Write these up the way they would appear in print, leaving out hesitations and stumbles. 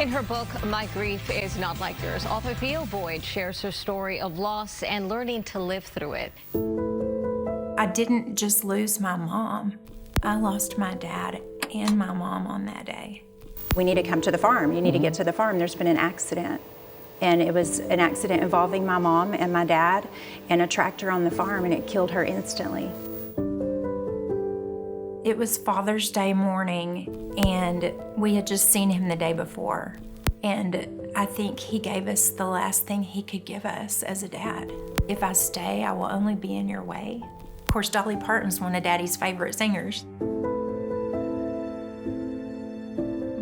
In her book, My Grief Is Not Like Yours, author Theo shares her story of loss and learning to live through it. I didn't just lose my mom. I lost my dad and my mom on that day. We need to come to the farm. You need to get to the farm. There's been an accident. And it was an accident involving my mom and my dad and a tractor on the farm, and it killed her instantly. It was Father's Day morning, and we had just seen him the day before. And I think he gave us the last thing he could give us as a dad. If I stay, I will only be in your way. Of course, Dolly Parton's one of Daddy's favorite singers.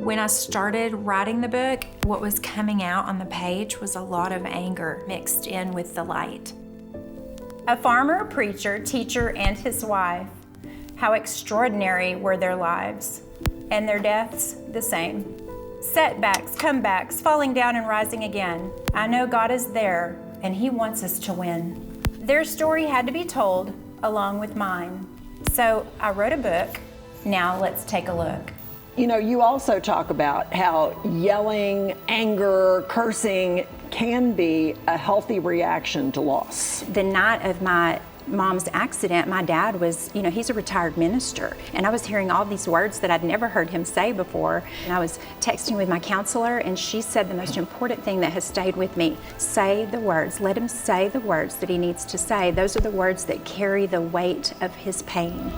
When I started writing the book, what was coming out on the page was a lot of anger mixed in with the light. A farmer, preacher, teacher, and his wife. How extraordinary were their lives, and their deaths the same. Setbacks, comebacks, falling down and rising again. I know God is there, and He wants us to win. Their story had to be told along with mine. So I wrote a book. Now let's take a look. You know, you also talk about how yelling, anger, cursing can be a healthy reaction to loss. The night of my mom's accident, my dad was, he's a retired minister, and I was hearing all these words that I'd never heard him say before. And I was texting with my counselor, and she said the most important thing that has stayed with me: say the words, let him say the words that he needs to say. Those are the words that carry the weight of his pain.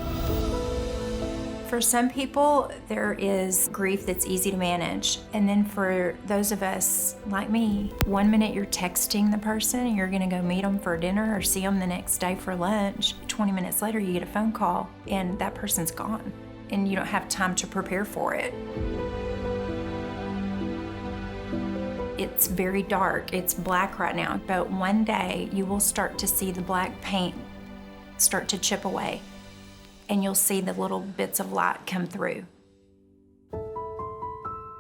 For some people, there is grief that's easy to manage. And then for those of us like me, 1 minute you're texting the person and you're gonna go meet them for dinner or see them the next day for lunch. 20 minutes later, you get a phone call and that person's gone and you don't have time to prepare for it. It's very dark, it's black right now, but one day you will start to see the black paint start to chip away, and you'll see the little bits of light come through.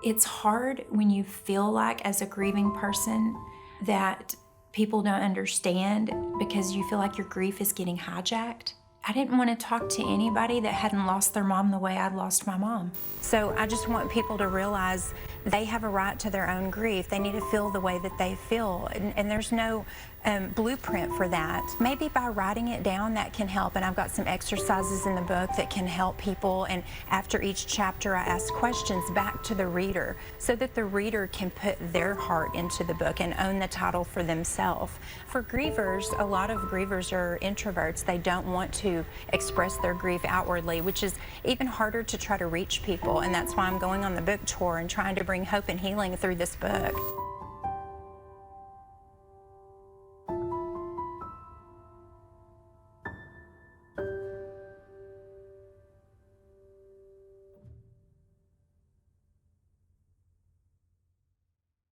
It's hard when you feel like, as a grieving person, that people don't understand because you feel like your grief is getting hijacked. I didn't want to talk to anybody that hadn't lost their mom the way I'd lost my mom. So I just want people to realize they have a right to their own grief. They need to feel the way that they feel, and there's no blueprint for that. Maybe by writing it down, that can help, and I've got some exercises in the book that can help people, and after each chapter I ask questions back to the reader so that the reader can put their heart into the book and own the title for themselves. For grievers, a lot of grievers are introverts. They don't want to express their grief outwardly, which is even harder to try to reach people, and that's why I'm going on the book tour and trying to bring hope and healing through this book.